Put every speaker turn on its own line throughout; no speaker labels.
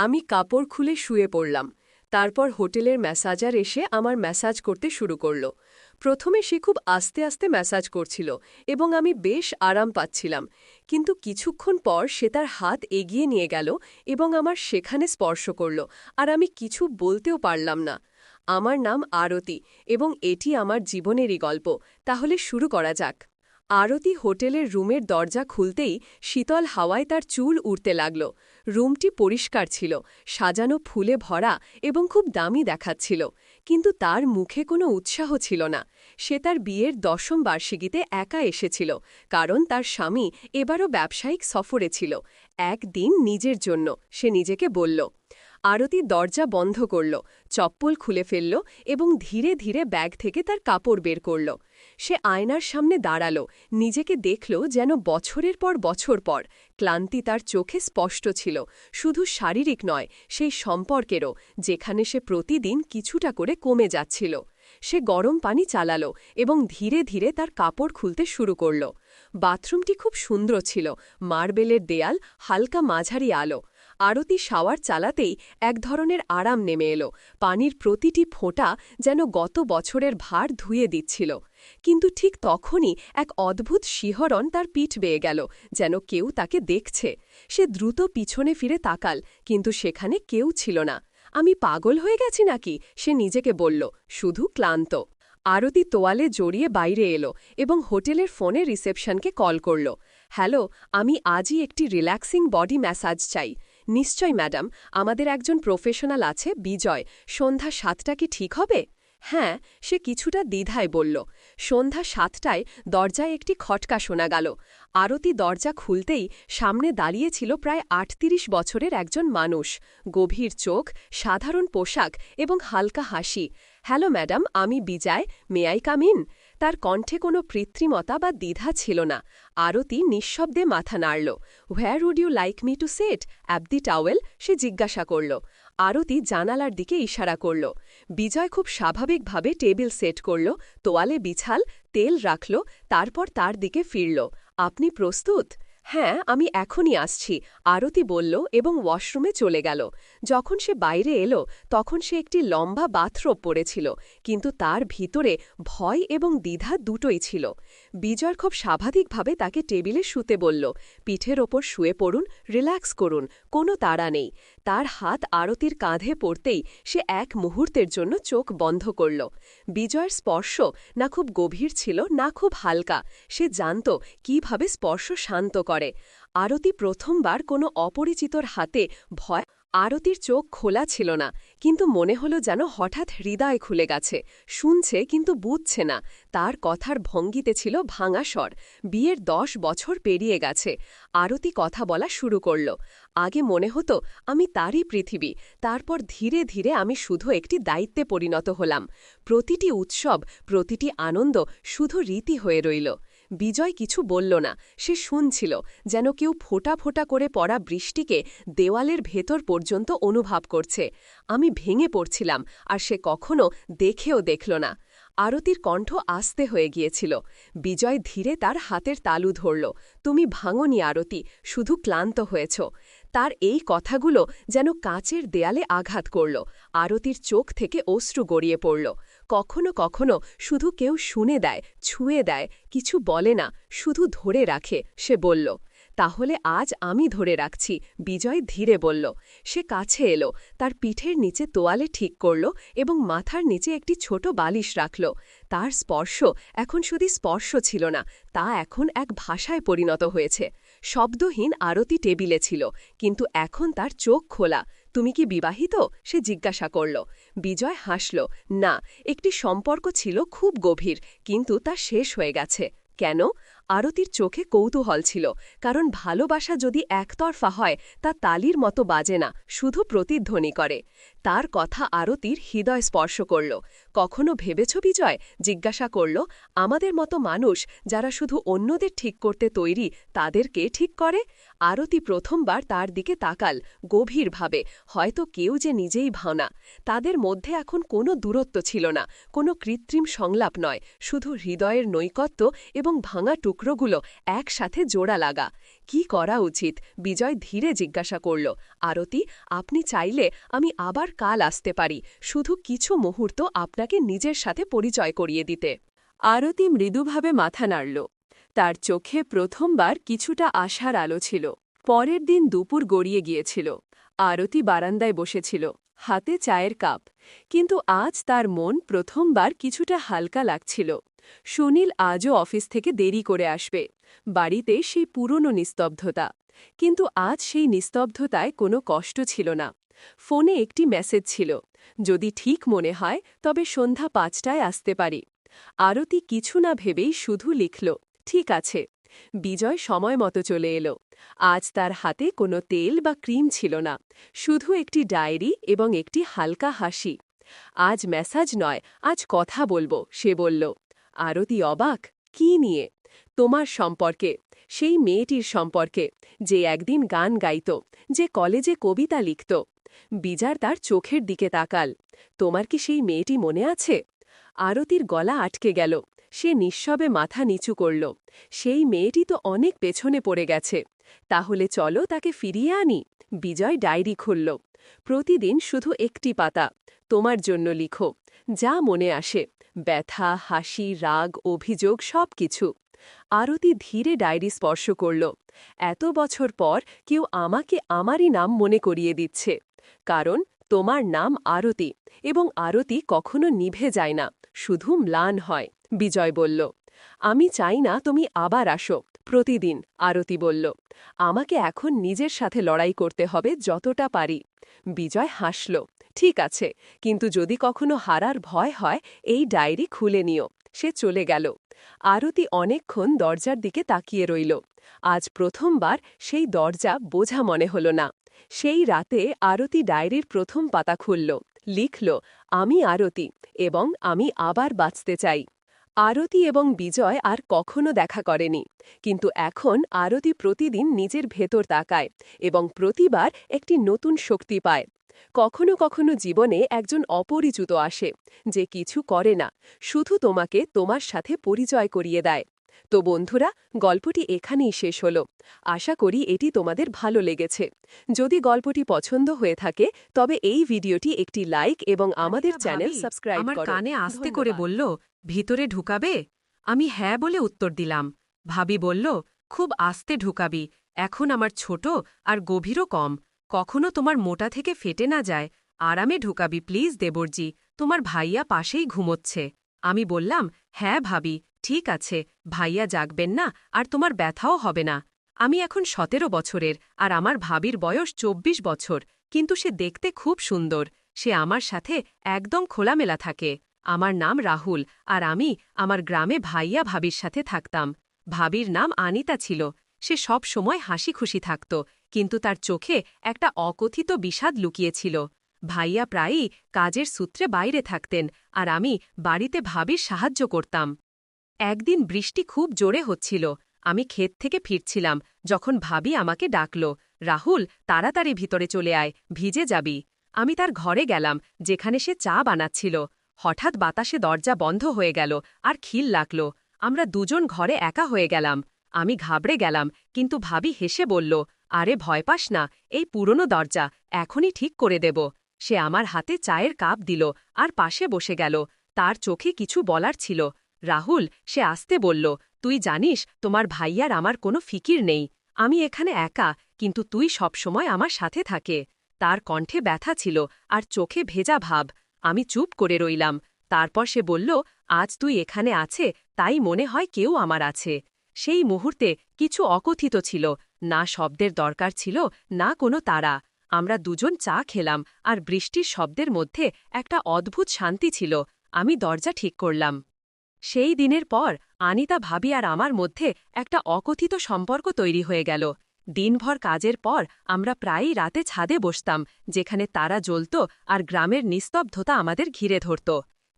আমি কাপড় খুলে শুয়ে পড়লাম। তারপর হোটেলের ম্যাসাজার এসে আমার ম্যাসাজ করতে শুরু করল। প্রথমে সে খুব আস্তে আস্তে ম্যাসাজ করছিল এবং আমি বেশ আরাম পাচ্ছিলাম, কিন্তু কিছুক্ষণ পর সে তার হাত এগিয়ে নিয়ে গেল এবং আমার সেখানে স্পর্শ করল, আর আমি কিছু বলতেও পারলাম না। আমার নাম আরতি এবং এটি আমার জীবনেরই গল্প। তাহলে শুরু করা যাক। আরতি হোটেলের রুমের দরজা খুলতেই শীতল হাওয়ায় তার চুল উড়তে লাগল। রুমটি পরিষ্কার ছিল, সাজানো ফুলে ভরা এবং খুব দামি দেখাচ্ছিল, কিন্তু তার মুখে কোনো উৎসাহ ছিল না। সে তার বিয়ের ১০ম বার্ষিকীতে একা এসেছিল, কারণ তার স্বামী এবারও ব্যবসায়িক সফরে ছিল। একদিন নিজের জন্য, সে নিজেকে বলল। আরতি দরজা বন্ধ করল, চপ্পল খুলে ফেলল এবং ধীরে ধীরে ব্যাগ থেকে তার কাপড় বের করল। সে আয়নার সামনে দাঁড়াল, নিজেকে দেখল যেন বছরের পর বছর পর। ক্লান্তি তার চোখে স্পষ্ট ছিল, শুধু শারীরিক নয়, সেই সম্পর্কেরও, যেখানে সে প্রতিদিন কিছুটা করে কমে যাচ্ছিল। সে গরম পানি চালাল এবং ধীরে ধীরে তার কাপড় খুলতে শুরু করল। বাথরুমটি খুব সুন্দর ছিল, মার্বেলের দেয়াল, হালকা মাঝারি আলো। আরতি শাওয়ার চালাতেই এক ধরনের আরাম নেমে এলো। পানির প্রতিটি ফোঁটা যেন গত বছরের ভার ধুয়ে দিচ্ছিল। কিন্তু ঠিক তখনই এক অদ্ভুত শিহরণ তার পিঠ বেয়ে গেল, যেন কেউ তাকে দেখছে। সে দ্রুত পিছনে ফিরে তাকাল, কিন্তু সেখানে কেউ ছিল না। আমি পাগল হয়ে গেছি নাকি, সে নিজেকে বলল, শুধু ক্লান্ত। আরতি তোয়ালে জড়িয়ে বাইরে এলো এবং হোটেলের ফোনে রিসেপশনকে কল করল। হ্যালো, আমি আজই একটি রিল্যাক্সিং বডি ম্যাসাজ চাই। নিশ্চয় ম্যাডাম, আমাদের একজন প্রফেশনাল আছে, বিজয়। সন্ধ্যা ৭টা কি ঠিক হবে? হ্যাঁ, সে কিছুটা দ্বিধায় বলল। সন্ধ্যা ৭টায় দরজায় একটি খটকা শোনা গেল। আরতি দরজা খুলতেই সামনে দাঁড়িয়েছিল প্রায় ৩৮ বছরের একজন মানুষ। গভীর চোখ, সাধারণ পোশাক এবং হালকা হাসি। হ্যালো ম্যাডাম, আমি বিজয়, মে আই কাম ইন? তার কণ্ঠে কোনো কৃত্রিমতা বা দ্বিধা ছিল না। আরতি নিঃশব্দে মাথা নাড়ল। Where would you like me to set up the towel? সে জিজ্ঞাসা করল। আরতি জানালার দিকে ইশারা করল। বিজয় খুব স্বাভাবিকভাবে টেবিল সেট করল, তোয়ালে বিছাল, তেল রাখল, তারপর তার দিকে ফিরল। আপনি প্রস্তুত? হ্যাঁ, আমি এখনই আসছি, আরতি বলল এবং ওয়াশরুমে চলে গেল। যখন সে বাইরে এলো তখন সে একটি লম্বা বাথরোব পরেছিল, কিন্তু তার ভিতরে ভয় এবং দ্বিধা দুটোই ছিল। বিজয় খুব স্বাভাবিকভাবে তাকে টেবিলে শুতে বলল। পিঠের ওপর শুয়ে পড়ুন, রিল্যাক্স করুন, কোনো তাড়া নেই। তার হাত আরতির কাঁধে পড়তেই সে এক মুহূর্তের জন্য চোখ বন্ধ করল। বিজয়ের স্পর্শ না খুব গভীর ছিল, না খুব হালকা। সে জানত কিভাবে স্পর্শ শান্ত করে। আরতি প্রথমবার কোনো অপরিচিতর হাতে ভয়। আরতির চোখ খোলা ছিল না, কিন্তু মনে হলো যেন হঠাৎ হৃদয় খুলে গেছে। শুনছে কিন্তু বুঝছে না। তার কথার ভঙ্গিতে ছিল ভাঙা স্বর। বিয়ের ১০ বছর পেরিয়ে গেছে। আরতি কথা বলা শুরু করল। আগে মনে হতো আমি তারই পৃথিবী, তারপর ধীরে ধীরে আমি শুধু একটি দায়িত্বে পরিণত হলাম। প্রতিটি উৎসব, প্রতিটি আনন্দ শুধু রীতি হয়ে রইল। বিজয় কিছু বলল না, সে শুনছিল, যেন কেউ ফোঁটা ফোঁটা করে পড়া বৃষ্টিকে দেওয়ালের ভেতর পর্যন্ত অনুভব করছে। আমি ভেঙে পড়ছিলাম, আর সে কখনো দেখেও দেখল না। আরতির কণ্ঠ আস্তে হয়ে গিয়েছিল। বিজয় ধীরে তার হাতের তালু ধরল। তুমি ভাঙনি আরতি, শুধু ক্লান্ত হয়েছ। তার এই কথাগুলো যেন কাচের দেয়ালে আঘাত করল। আরতির চোখ থেকে অশ্রু গড়িয়ে পড়ল। কখনো কখনো শুধু কেউ শুনে দেয়, ছুঁয়ে দেয়, কিছু বলে না, শুধু ধরে রাখে, সে বলল। তাহলে আজ আমি ধরে রাখছি, বিজয় ধীরে বলল। সে কাছে এলো, তার পিঠের নিচে তোয়ালে ঠিক করল এবং মাথার নিচে একটি ছোট বালিশ রাখল। তার স্পর্শ এখন শুধু স্পর্শ ছিল না, তা এখন এক ভাষায় পরিণত হয়েছে। শব্দহীন আরতি টেবিলে ছিল, কিন্তু এখন তার চোখ খোলা। তুমি কি বিবাহিত? সে জিজ্ঞাসা করল। বিজয় হাসল। না, একটি সম্পর্ক ছিল খুব গভীর, কিন্তু তা শেষ হয়ে গেছে। কেন? আরতির চোখে কৌতূহল ছিল, কারণ ভালোবাসা যদি একতরফা হয় তা তালির মতো বাজে না, শুধু প্রতিধ্বনি করে। তার কথা আরতির হৃদয় স্পর্শ করল। কখনো ভেবেছ বিজয়? জিজ্ঞাসা করল। আমাদের মতো মানুষ যারা শুধু অন্যদের ঠিক করতে তৈরি, তাদেরকে ঠিক করে? আরতি প্রথমবার তার দিকে তাকাল, গভীরভাবে, হয়তো কেউ যে নিজেই ভাওনা। তাদের মধ্যে এখন কোনো দূরত্ব ছিল না, কোনো কৃত্রিম সংলাপ নয়, শুধু হৃদয়ের নৈকট্য এবং ভাঙা টুকরো টুকরোগুলো একসাথে জোড়া লাগা। কি করা উচিত? বিজয় ধীরে জিজ্ঞাসা করল। আরতি, আপনি চাইলে আমি আবার কাল আসতে পারি, শুধু কিছু মুহূর্ত আপনাকে নিজের সাথে পরিচয় করিয়ে দিতে। আরতি মৃদুভাবে মাথা নাড়ল। তার চোখে প্রথমবার কিছুটা আশার আলো ছিল। পরের দিন দুপুর গড়িয়ে গিয়েছিল। আরতি বারান্দায় বসেছিল, হাতে চায়ের কাপ। কিন্তু আজ তার মন প্রথমবার কিছুটা হালকা লাগছিল। সুনীল আজও অফিস থেকে দেরি করে আসবে। বাড়িতে সেই পুরনো নিস্তব্ধতা। কিন্তু আজ সেই নিস্তব্ধতায় কোনো কষ্ট ছিল না। ফোনে একটি মেসেজ ছিল, যদি ঠিক মনে হয় তবে সন্ধ্যা 5টায় আসতে পারি। আরতি কিছু না ভেবেই শুধু লিখল, ঠিক আছে। বিজয় সময় মতো চলে এলো। আজ তার হাতে কোনো তেল বা ক্রিম ছিল না, শুধু একটি ডায়েরি এবং একটি হালকা হাসি। আজ মেসাজ নয়, আজ কথা বলবো, সে বলল। আরতি অবাক, কি নিয়ে? তোমার সম্পর্কে, সেই মেয়েটির সম্পর্কে, যে একদিন গান গাইত, যে কলেজে কবিতা লিখত। বিজার তার চোখের দিকে তাকাল। তোমার কি সেই মেয়েটি মনে আছে? আরতির গলা আটকে গেল। সে নিঃশবে মাথা নিচু করল। সেই মেয়েটি তো অনেক পেছনে পড়ে গেছে। তাহলে চলো তাকে ফিরিয়ে আনি। বিজয় ডায়েরি খুলল। প্রতিদিন শুধু একটি পাতা। তোমার জন্য লিখো, যা মনে আসে, ব্যথা, হাসি, রাগ, অভিযোগ, সবকিছু। আরতি ধীরে ডায়েরি স্পর্শ করল। এত বছর পর কেউ আমাকে আমারই নাম মনে করিয়ে দিচ্ছে। কারণ তোমার নাম আরতি, এবং আরতি কখনো নিভে যায় না, শুধু ম্লান হয়। বিজয় বলল, আমি চাই না তুমি আবার আসো প্রতিদিন। আরতি বলল, আমাকে এখন নিজের সাথে লড়াই করতে হবে যতটা পারি। বিজয় হাসল, ঠিক আছে, কিন্তু যদি কখনো হারার ভয় হয় এই ডায়েরি খুলে নিও। সে চলে গেল। আরতি অনেকক্ষণ দরজার দিকে তাকিয়ে রইল। আজ প্রথমবার সেই দরজা বোঝা মনে হল না। সেই রাতে আরতি ডায়েরির প্রথম পাতা খুলল, লিখল, আমি আরতি, এবং আমি আবার বাঁচতে চাই। আরতি এবং বিজয় আর কখনো দেখা করেনি, কিন্তু এখন আরতি প্রতিদিন নিজের ভেতর তাকায় এবং প্রতিবার একটি নতুন শক্তি পায়। কখনো কখনো জীবনে একজন অপরিচিত আসে, যে কিছু করে না, শুধু তোমাকে তোমার সাথে পরিচয় করিয়ে দেয়। তো বন্ধুরা, গল্পটি এখানেই শেষ হল। আশা করি এটি তোমাদের ভালো লেগেছে। যদি গল্পটি পছন্দ হয়ে থাকে তবে এই ভিডিওটি একটি লাইক এবং আমাদের চ্যানেল সাবস্ক্রাইব করো।
আমার কানে আস্তে করে বলল, ভিতরে ঢুকাবে? আমি হ্যাঁ বলে উত্তর দিলাম। ভাবি বলল, খুব আস্তে ঢুকাবি, এখন আমার ছোট আর গভীরও কম, কখনো তোমার মোটা থেকে ফেটে না যায়। আরামে ঢুকাবি প্লিজ দেবরজি, তোমার ভাইয়া পাশেই ঘুমোচ্ছে। আমি বললাম, হ্যাঁ ভাবি, ঠিক আছে, ভাইয়া জাগবেন না আর তোমার ব্যথাও হবে না। আমি এখন 17 বছরের আর আমার ভাবির বয়স 24 বছর, কিন্তু সে দেখতে খুব সুন্দর। সে আমার সাথে একদম খোলামেলা থাকে। আমার নাম রাহুল, আর আমি আমার গ্রামে ভাইয়া ভাবির সাথে থাকতাম। ভাবির নাম আনিতা ছিল। সে সব সময় হাসি খুশি থাকত, কিন্তু তার চোখে একটা অকথিত বিষাদ লুকিয়েছিল। ভাইয়া প্রায়ই কাজের সূত্রে বাইরে থাকতেন, আর আমি বাড়িতে ভাবির সাহায্য করতাম। একদিন বৃষ্টি খুব জোরে হচ্ছিল। আমি ক্ষেত থেকে ফিরছিলাম যখন ভাবি আমাকে ডাকল, রাহুল, তাড়াতাড়ি ভিতরে চলে আয়, ভিজে যাবি। আমি তার ঘরে গেলাম, যেখানে সে চা বানাচ্ছিল। হঠাৎ বাতাসে দরজা বন্ধ হয়ে গেল আর খিল লাগল। আমরা দুজন ঘরে একা হয়ে গেলাম। আমি ঘাবড়ে গেলাম, কিন্তু ভাবি হেসে বলল, আরে ভয় পাস না, এই পুরনো দরজা, এখনই ঠিক করে দেব। সে আমার হাতে চায়ের কাপ দিল আর পাশে বসে গেল। তার চোখে কিছু বলার ছিল। রাহুল, সে আস্তে বলল, তুই জানিস তোমার ভাইয়ার আমার কোনো ফিকির নেই। আমি এখানে একা, কিন্তু তুই সবসময় আমার সাথে থাকে। তার কণ্ঠে ব্যথা ছিল আর চোখে ভেজা ভাব। আমি চুপ করে রইলাম। তারপর সে বলল, আজ তুই এখানে আছে, তাই মনে হয় কেউ আমার আছে। সেই মুহূর্তে কিছু অকথিত ছিল, না শব্দের দরকার ছিল, না কোনো তারা। আমরা দুজন চা খেলাম, আর বৃষ্টির শব্দের মধ্যে একটা অদ্ভুত শান্তি ছিল। আমি দরজা ঠিক করলাম। সেই দিনের পর আনিতা ভাবি আর আমার মধ্যে একটা অকথিত সম্পর্ক তৈরি হয়ে গেল। দিনভর কাজের পর আমরা প্রায়ই রাতে ছাদে বসতাম, যেখানে তারা জ্বলত আর গ্রামের নিস্তব্ধতা আমাদের ঘিরে ধরত।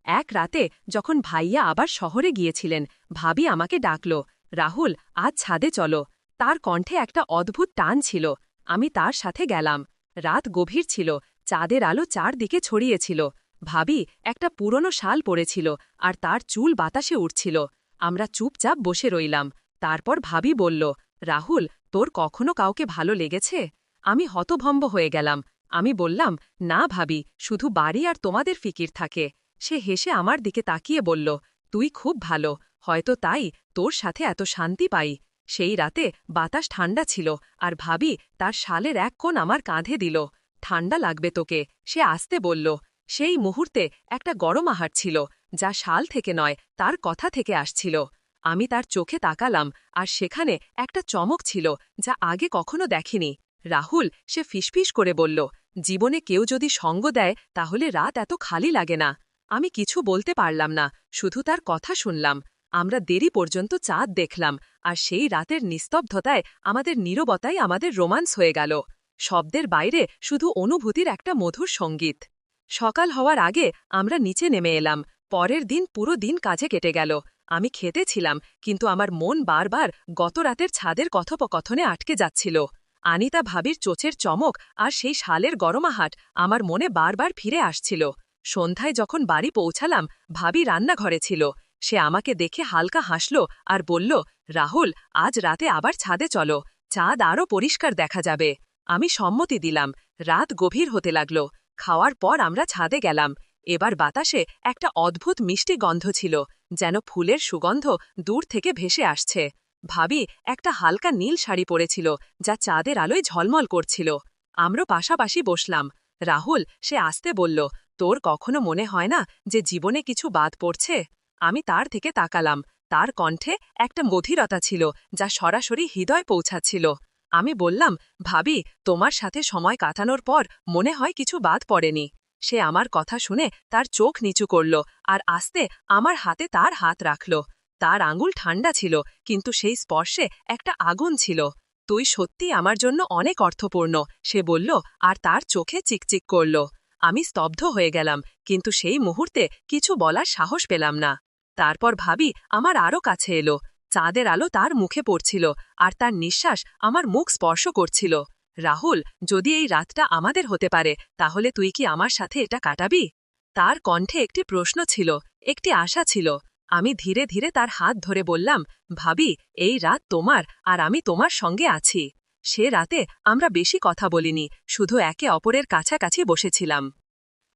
এক রাতে যখন ভাইয়া আবার শহরে গিয়েছিলেন, ভাবি আমাকে ডাকল, রাহুল, আজ ছাদে চলো। তার কণ্ঠে একটা অদ্ভুত টান ছিল। আমি তার সাথে গেলাম। রাত গভীর ছিল, চাঁদের আলো চারদিকে ছড়িয়েছিল। ভাবি একটা পুরনো শাল পরেছিল, আর তার চুল বাতাসে উঠছিল। আমরা চুপচাপ বসে রইলাম। তারপর ভাবি বলল, রাহুল, তোর কখনো কাউকে ভালো লেগেছে? আমি হতভম্ব হয়ে গেলাম। আমি বললাম, না ভাবি, শুধু বাড়ি আর তোমাদের ফিকির থাকে। সে হেসে আমার দিকে তাকিয়ে বলল, তুই খুব ভালো, হয়তো তাই তোর সাথে এত শান্তি পাই। সেই রাতে বাতাস ঠান্ডা ছিল, আর ভাবি তার শালের এক কোণ আমার কাঁধে দিল। ঠান্ডা লাগবে তোকে, সে আসতে বলল। সেই মুহূর্তে একটা গরম আহার ছিল, যা শাল থেকে নয়, তার কথা থেকে আসছিল। আমি তার চোখে তাকালাম, আর সেখানে একটা চমক ছিল যা আগে কখনো দেখিনি। রাহুল, সে ফিসফিস করে বলল, জীবনে কেউ যদি সঙ্গ দেয় তাহলে রাত এত খালি লাগে না। আমি কিছু বলতে পারলাম না, শুধু তার কথা শুনলাম। আমরা দেরি পর্যন্ত চাঁদ দেখলাম, আর সেই রাতের নিস্তব্ধতায় আমাদের নীরবতাই আমাদের রোমান্স হয়ে গেল। শব্দের বাইরে শুধু অনুভূতির একটা মধুর সঙ্গীত। সকাল হওয়ার আগে আমরা নিচে নেমে এলাম। পরের দিন পুরো দিন কাজে কেটে গেল। আমি খেতে ছিলাম, কিন্তু আমার মন বারবার গত রাতের ছাদের কথোপকথনে আটকে যাচ্ছিল। আনিতা ভাবির চোচের চমক আর সেই শালের গরমাহাট আমার মনে বারবার ফিরে আসছিল। সন্ধ্যায় যখন বাড়ি পৌঁছালাম, ভাবি রান্নাঘরে ছিল। সে আমাকে দেখে হালকা হাসল আর বলল, রাহুল, আজ রাতে আবার ছাদে চলো, চাঁদ আরও পরিষ্কার দেখা যাবে। আমি সম্মতি দিলাম। রাত গভীর হতে লাগল। খাওয়ার পর আমরা ছাদে গেলাম। এবার বাতাসে একটা অদ্ভুত মিষ্টি গন্ধ ছিল, যেন ফুলের সুগন্ধ দূর থেকে ভেসে আসছে। ভাবি একটা হালকা নীল শাড়ি পরেছিল, যা চাঁদের আলোয় ঝলমল করছিল। আমরা পাশাপাশি বসলাম। রাহুল, সে আসতে বলল, তোর কখনো মনে হয় না যে জীবনে কিছু বাদ পড়ছে? আমি তার থেকে তাকালাম। তার কণ্ঠে একটা গভীরতা ছিল, যা সরাসরি হৃদয় পৌঁছাচ্ছিল। আমি বললাম, ভাবি, তোমার সাথে সময় কাটানোর পর মনে হয় কিছু বাদ পড়েনি। সে আমার কথা শুনে তার চোখ নিচু করল, আর আস্তে আমার হাতে তার হাত রাখল। তার আঙুল ঠান্ডা ছিল, কিন্তু সেই স্পর্শে একটা আগুন ছিল। তুই সত্যি আমার জন্য অনেক অর্থপূর্ণ, সে বলল, আর তার চোখে চিকচিক করল। আমি স্তব্ধ হয়ে গেলাম, কিন্তু সেই মুহূর্তে কিছু বলার সাহস পেলাম না। তারপর ভাবি আমার আরও কাছে এলো। চাঁদের আলো তার মুখে পড়ছিল, আর তার নিঃশ্বাস আমার মুখ স্পর্শ করছিল। রাহুল, যদি এই রাতটা আমাদের হতে পারে, তাহলে তুই কি আমার সাথে এটা কাটাবি? তার কণ্ঠে একটি প্রশ্ন ছিল, একটি আশা ছিল। আমি ধীরে ধীরে তার হাত ধরে বললাম, ভাবি, এই রাত তোমার, আর আমি তোমার সঙ্গে আছি। সে রাতে আমরা বেশি কথা বলিনি, শুধু একে অপরের কাছাকাছি বসেছিলাম।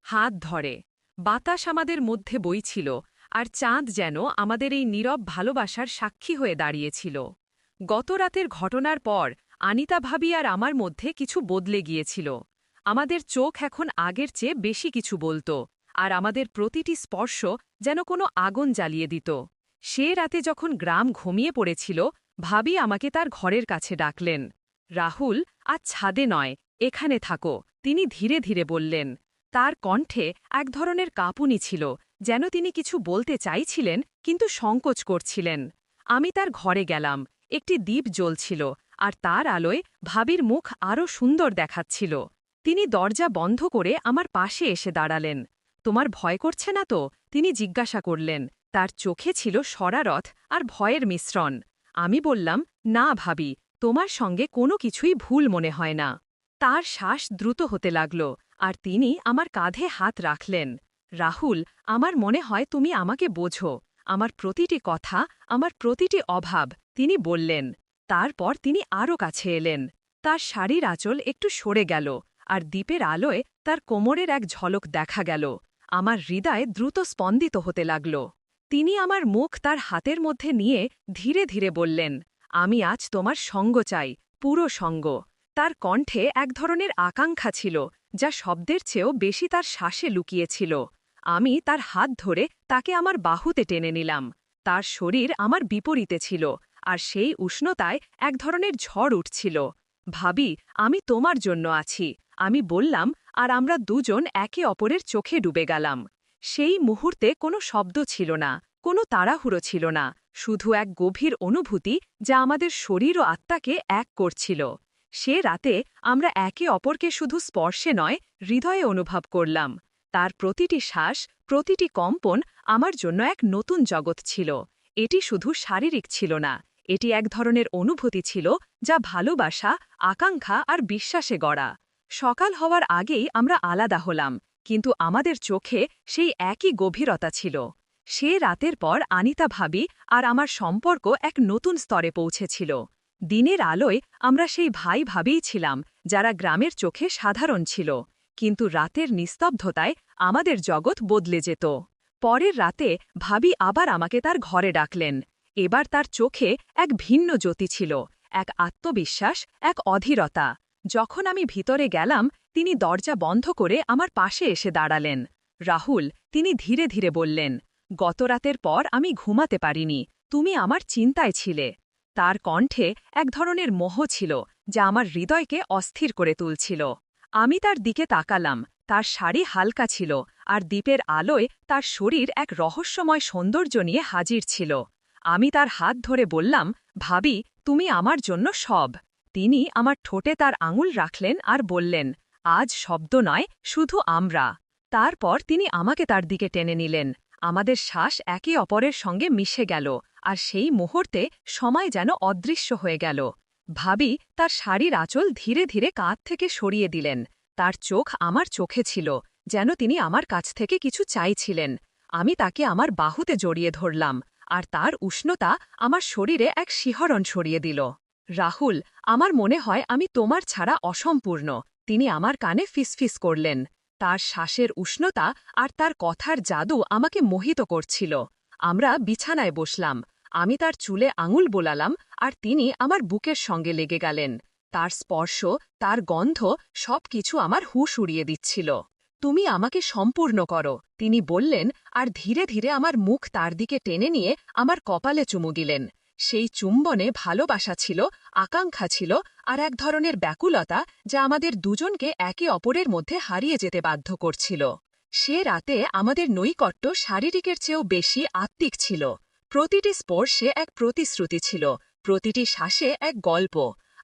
হাত ধরে বাতাস আমাদের মধ্যে বইছিল, আর চাঁদ যেন আমাদের এই নীরব ভালোবাসার সাক্ষী হয়ে দাঁড়িয়েছিল। গত রাতের ঘটনার পর আনিতা ভাবি আর আমার মধ্যে কিছু বদলে গিয়েছিল। আমাদের চোখ এখন আগের চেয়ে বেশি কিছু বলত, আর আমাদের প্রতিটি স্পর্শ যেন কোনো আগুন জ্বালিয়ে দিত। সে রাতে যখন গ্রাম ঘুমিয়ে পড়েছিল, ভাবি আমাকে তার ঘরের কাছে ডাকলেন। রাহুল, আজ ছাদে নয়, এখানে থাকো, তিনি ধীরে ধীরে বললেন। তার কণ্ঠে এক ধরনের কাঁপুনি ছিল, যেন তিনি কিছু বলতে চাইছিলেন কিন্তু সংকোচ করছিলেন। আমি তার ঘরে গেলাম। একটি দ্বীপ জ্বলছিল, আর তার আলোয় ভাবির মুখ আরও সুন্দর দেখাচ্ছিল। তিনি দরজা বন্ধ করে আমার পাশে এসে দাঁড়ালেন। তোমার ভয় করছে না তো? তিনি জিজ্ঞাসা করলেন। তার চোখে ছিল শরারত আর ভয়ের মিশ্রণ। আমি বললাম, না ভাবি, তোমার সঙ্গে কোনো কিছুই ভুল মনে হয় না। তার শ্বাস দ্রুত হতে লাগল, আর তিনি আমার কাঁধে হাত রাখলেন। রাহুল, আমার মনে হয় তুমি আমাকে বোঝো, আমার প্রতিটি কথা, আমার প্রতিটি অভাব, তিনি বললেন। তারপর তিনি আরও কাছে এলেন। তার শাড়ির আঁচল একটু সরে গেল, আর দ্বীপের আলোয় তার কোমরের এক ঝলক দেখা গেল। আমার হৃদয় দ্রুত স্পন্দিত হতে লাগল। তিনি আমার মুখ তার হাতের মধ্যে নিয়ে ধীরে ধীরে বললেন, আমি আজ তোমার সঙ্গ চাই, পুরো সঙ্গ। তার কণ্ঠে এক ধরনের আকাঙ্ক্ষা ছিল, যা শব্দের চেয়েও বেশি তার শ্বাসে লুকিয়েছিল। আমি তার হাত ধরে তাকে আমার বাহুতে টেনে নিলাম। তার শরীর আমার বিপরীতে ছিল, আর সেই উষ্ণতায় এক ধরনের ঝড় উঠছিল। ভাবি, আমি তোমার জন্য আছি, আমি বললাম, আর আমরা দুজন একে অপরের চোখে ডুবে গেলাম। সেই মুহূর্তে কোনো শব্দ ছিল না, কোনো তাড়াহুড়ো ছিল না, শুধু এক গভীর অনুভূতি যা আমাদের শরীর ও আত্মাকে এক করছিল। সে রাতে আমরা একে অপরকে শুধু স্পর্শে নয়, হৃদয়ে অনুভব করলাম। তার প্রতিটি শ্বাস, প্রতিটি কম্পন আমার জন্য এক নতুন জগৎ ছিল। এটি শুধু শারীরিক ছিল না, এটি এক ধরনের অনুভূতি ছিল যা ভালোবাসা, আকাঙ্ক্ষা আর বিশ্বাসে গড়া। সকাল হওয়ার আগেই আমরা আলাদা হলাম, কিন্তু আমাদের চোখে সেই একই গভীরতা ছিল। সে রাতের পর আনিতা ভাবি আর আমার সম্পর্ক এক নতুন স্তরে পৌঁছেছিল। দিনের আলোয় আমরা সেই ভাই ভাবিই ছিলাম যারা গ্রামের চোখে সাধারণ ছিল, কিন্তু রাতের নিস্তব্ধতায় আমাদের জগৎ বদলে যেত। পরের রাতে ভাবি আবার আমাকে তার ঘরে ডাকলেন। এবার তার চোখে এক ভিন্ন জ্যোতি ছিল, এক আত্মবিশ্বাস, এক অধীরতা। যখন আমি ভিতরে গেলাম, তিনি দরজা বন্ধ করে আমার পাশে এসে দাঁড়ালেন। রাহুল, তিনি ধীরে ধীরে বললেন, গতরাতের পর আমি ঘুমাতে পারিনি, তুমি আমার চিন্তায় ছিলে। তার কণ্ঠে এক ধরনের মোহ ছিল যা আমার হৃদয়কে অস্থির করে তুলছিল। আমি তার দিকে তাকালাম, তার শাড়ি হালকা ছিল, আর দ্বীপের আলোয় তার শরীর এক রহস্যময় সৌন্দর্য নিয়ে হাজির ছিল। আমি তার হাত ধরে বললাম, ভাবি, তুমি আমার জন্য সব। তিনি আমার ঠোঁটে তার আঙুল রাখলেন আর বললেন, আজ শব্দ নয়, শুধু আমরা। তারপর তিনি আমাকে তার দিকে টেনে নিলেন। আমাদের শ্বাস একে অপরের সঙ্গে মিশে গেল, আর সেই মুহূর্তে সময় যেন অদৃশ্য হয়ে গেল। ভাবি তার শাড়ির আঁচল ধীরে ধীরে কাঁধ থেকে সরিয়ে দিলেন। তার চোখ আমার চোখে ছিল, যেন তিনি আমার কাছ থেকে কিছু চাইছিলেন। আমি তাকে আমার বাহুতে জড়িয়ে ধরলাম, আর তার উষ্ণতা আমার শরীরে এক শিহরণ ছড়িয়ে দিল। রাহুল, আমার মনে হয় আমি তোমার ছাড়া অসম্পূর্ণ, তিনি আমার কানে ফিসফিস করলেন। তার শ্বাসের উষ্ণতা আর তার কথার জাদু আমাকে মোহিত করছিল। আমরা বিছানায় বসলাম। আমি তার চুলে আঙুল বোলালাম, আর তিনি আমার বুকের সঙ্গে লেগে গেলেন। তার স্পর্শ, তার গন্ধ, সবকিছু আমার হুঁশ উড়িয়ে দিচ্ছিল। তুমি আমাকে সম্পূর্ণ করো, তিনি বললেন, আর ধীরে ধীরে আমার মুখ তার দিকে টেনে নিয়ে আমার কপালে চুমু দিলেন। সেই চুম্বনে ভালোবাসা ছিল, আকাঙ্ক্ষা ছিল, আর এক ধরনের ব্যাকুলতা যা আমাদের দুজনকে একে অপরের মধ্যে হারিয়ে যেতে বাধ্য করছিল। সে রাতে আমাদের নৈকট্য শারীরিকের চেয়েও বেশি আত্মিক ছিল। প্রতিটি স্পর্শে এক প্রতিশ্রুতি ছিল, প্রতিটি শ্বাসে এক গল্প।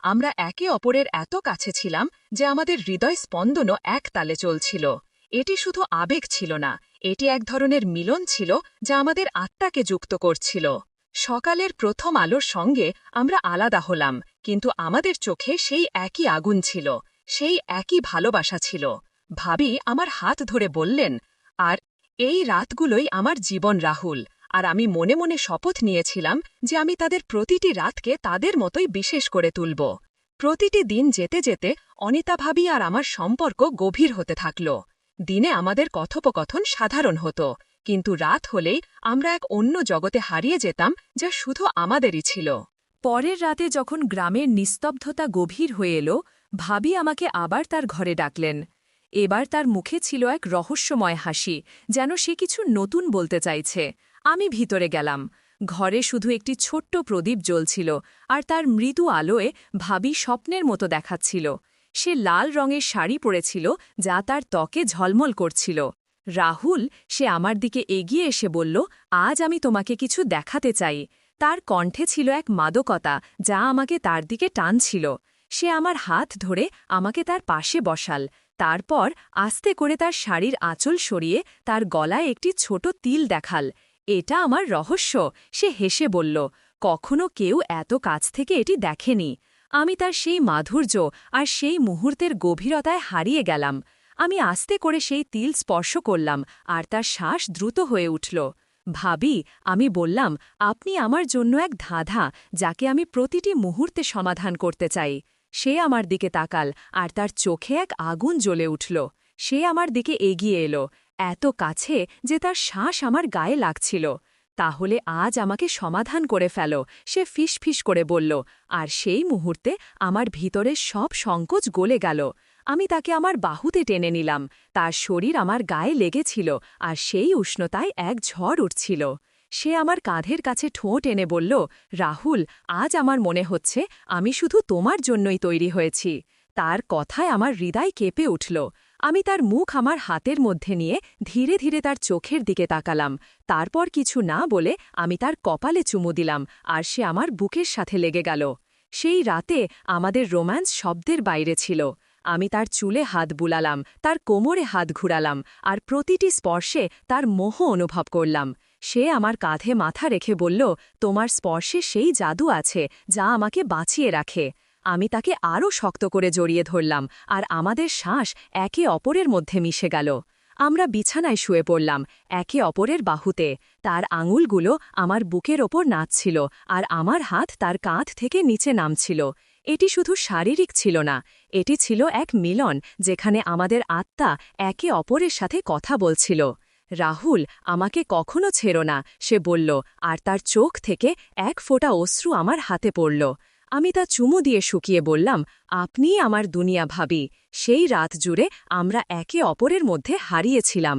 আমরা একে অপরের এত কাছে ছিলাম যে আমাদের হৃদয় স্পন্দনও এক তালে চলছিল। এটি শুধু আবেগ ছিল না, এটি এক ধরনের মিলন ছিল যা আমাদের আত্মাকে যুক্ত করছিল। সকালের প্রথম আলোর সঙ্গে আমরা আলাদা হলাম, কিন্তু আমাদের চোখে সেই একই আগুন ছিল, সেই একই ভালোবাসা ছিল। ভাবি আমার হাত ধরে বললেন, আর এই রাতগুলোই আমার জীবন রাহুল। আর আমি মনে মনে শপথ নিয়েছিলাম যে আমি তাদের প্রতিটি রাতকে তাদের মতোই বিশেষ করে তুলব। প্রতিটি দিন যেতে যেতে অনিতা ভাবি আর আমার সম্পর্ক গভীর হতে থাকল। দিনে আমাদের কথোপকথন সাধারণ হতো, কিন্তু রাত হলেই আমরা এক অন্য জগতে হারিয়ে যেতাম যা শুধু আমাদেরই ছিল।
পরের রাতে যখন গ্রামের নিস্তব্ধতা গভীর হয়ে এলো, ভাবি আমাকে আবার তার ঘরে ডাকলেন। এবার তার মুখে ছিল এক রহস্যময় হাসি, যেন সে কিছু নতুন বলতে চাইছে। আমি ভিতরে গেলাম। ঘরে শুধু একটি ছোট্ট প্রদীপ জ্বলছিল, আর তার মৃদু আলোয় ভাবি স্বপ্নের মতো দেখাচ্ছিল। সে লাল রঙের শাড়ি পরেছিল, যা তার ত্বকে ঝলমল করছিল। রাহুল, সে আমার দিকে এগিয়ে এসে বলল, আজ আমি তোমাকে কিছু দেখাতে চাই। তার কণ্ঠে ছিল এক মাদকতা যা আমাকে তার দিকে টানছিল। সে আমার হাত ধরে আমাকে তার পাশে বসাল, তারপর আস্তে করে তার শাড়ির আঁচল সরিয়ে তার গলায় একটি ছোট তিল দেখাল। এটা আমার রহস্য, সে হেসে বলল, কখনো কেউ এত কাছ থেকে এটি দেখেনি। আমি তার সেই মাধুর্য আর সেই মুহূর্তের গভীরতায় হারিয়ে গেলাম। আমি আস্তে করে সেই তিল স্পর্শ করলাম, আর তার শ্বাস দ্রুত হয়ে উঠল। ভাবি, আমি বললাম, আপনি আমার জন্য এক ধাঁধা যাকে আমি প্রতিটি মুহূর্তে সমাধান করতে চাই। সে আমার দিকে তাকাল, আর তার চোখে এক আগুন জ্বলে উঠল। সে আমার দিকে এগিয়ে এলো, এত কাছে যে তার শ্বাস আমার গায়ে লাগছিল। তাহলে আজ আমাকে সমাধান করে ফেলো, সে ফিসফিস করে বলল, আর সেই মুহূর্তে আমার ভিতরের সব সংকোচ গলে গেল। আমি তাকে আমার বাহুতে টেনে নিলাম, তার শরীর আমার গায়ে লেগেছিল, আর সেই উষ্ণতায় এক ঝড় উঠছিল। সে আমার কাঁধের কাছে ঠোঁট এনে বলল, রাহুল, আজ আমার মনে হচ্ছে আমি শুধু তোমার জন্যই তৈরি হয়েছি। তার কথায় আমার হৃদয় কেঁপে উঠল। আমি তার মুখ আমার হাতের মধ্যে নিয়ে ধীরে ধীরে তার চোখের দিকে তাকালাম। তারপর কিছু না বলে আমি তার কপালে চুমু দিলাম, আর সে আমার বুকের সাথে লেগে গেল। সেই রাতে আমাদের রোম্যান্স শব্দের বাইরে ছিল। আমি তার চুলে হাত বুলালাম, তার কোমরে হাত ঘুরালাম, আর প্রতিটি স্পর্শে তার মোহ অনুভব করলাম। সে আমার কাঁধে মাথা রেখে বলল, তোমার স্পর্শে সেই জাদু আছে যা আমাকে বাঁচিয়ে রাখে। আমি তাকে আরও শক্ত করে জড়িয়ে ধরলাম, আর আমাদের শ্বাস একে অপরের মধ্যে মিশে গেল। আমরা বিছানায় শুয়ে পড়লাম একে অপরের বাহুতে। তার আঙুলগুলো আমার বুকের ওপর নাচছিল আর আমার হাত তার কাঁধ থেকে নিচে নামছিল। এটি শুধু শারীরিক ছিল না, এটি ছিল এক মিলন যেখানে আমাদের আত্মা একে অপরের সাথে কথা বলছিল। রাহুল, আমাকে কখনো ছেড়ো না, সে বলল, আর তার চোখ থেকে এক ফোঁটা অশ্রু আমার হাতে পড়ল। আমি তা চুমু দিয়ে শুকিয়ে বললাম, আপনিই আমার দুনিয়া ভাবি। সেই রাত জুড়ে আমরা একে অপরের মধ্যে হারিয়েছিলাম।